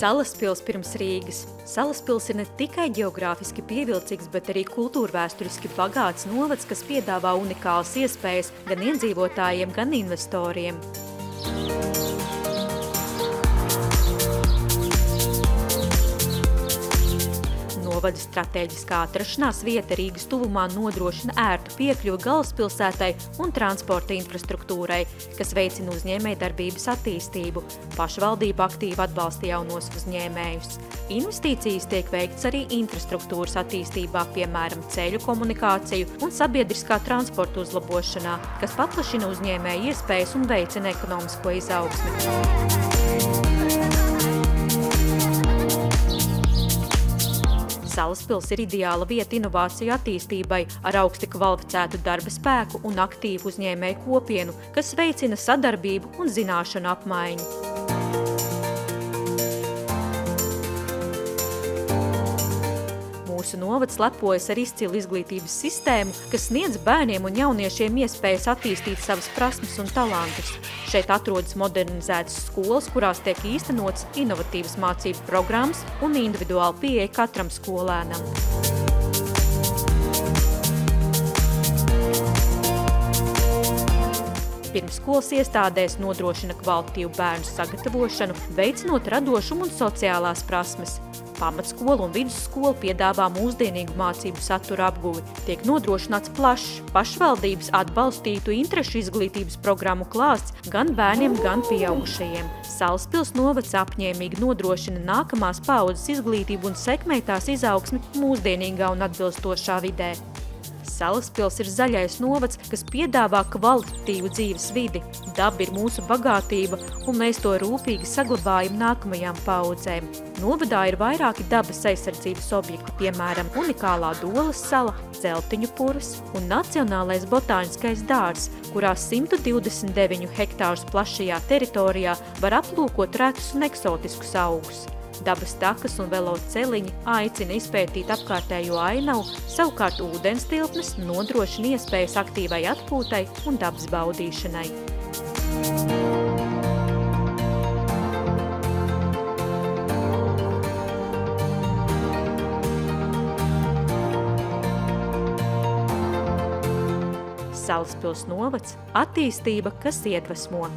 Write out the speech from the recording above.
Salaspils pirms Rīgas. Salaspils ir ne tikai ģeogrāfiski pievilcīgs, bet arī kultūrvēsturiski bagāts novads, kas piedāvā unikālas iespējas gan iedzīvotājiem, gan investoriem. Novada stratēģiskā atrašanās vieta Rīgas tuvumā nodrošina ērtu piekļuvi galvaspilsētai un transporta infrastruktūrai, kas veicina uzņēmējdarbības attīstību. Pašvaldība aktīvi atbalsta jaunos uzņēmējus. Investīcijas tiek veikts arī infrastruktūras attīstībā, piemēram, ceļu komunikāciju un sabiedriskā transporta uzlabošanā, kas paplašina uzņēmēju iespējas un veicina ekonomisko izaugsmi. Salaspils ir ideāla vieta inovāciju attīstībai ar augsti kvalificētu darba spēku un aktīvu uzņēmēju kopienu, kas veicina sadarbību un zināšanu apmaiņu. Mūsu novads lepojas ar izcilu izglītības sistēmu, kas sniedz bērniem un jauniešiem iespējas attīstīt savas prasmes un talantus. Šeit atrodas modernizētas skolas, kurās tiek īstenotas inovatīvas mācību programmas un individuāla pieeja katram skolēnam. Pirmsskolas iestādēs nodrošina kvalitatīvu bērnu sagatavošanu, veicinot radošumu un sociālās prasmes. Pamatskola un vidusskola piedāvā mūsdienīgu mācību satura apguvi. Tiek nodrošināts plašs, pašvaldības atbalstītu interešu izglītības programmu klāsts gan bērniem, gan pieaugušajiem. Salaspils novads apņēmīgi nodrošina nākamās paaudzes izglītību un sekmē tās izaugsmi mūsdienīgā un atbilstošā vidē. Salaspils ir zaļais novads, kas piedāvā kvalitatīvu dzīves vidi. Daba ir mūsu bagātība, un mēs to rūpīgi saglabājam nākamajām paaudzēm. Novadā ir vairāki dabas aizsardzības objekti, piemēram, unikālā Dolas sala, Zeltiņu puras un Nacionālais botāniskais dārzs, kurā 129 hektārus plašajā teritorijā var aplūkot retus un eksotiskus augus. Dabas takas un veloceliņi aicina izpētīt apkārtējo ainavu, savukārt ūdenstilpnes nodrošina iespējas aktīvai atpūtai un dabas baudīšanai. Salaspils novads – attīstība, kas iedvesmo.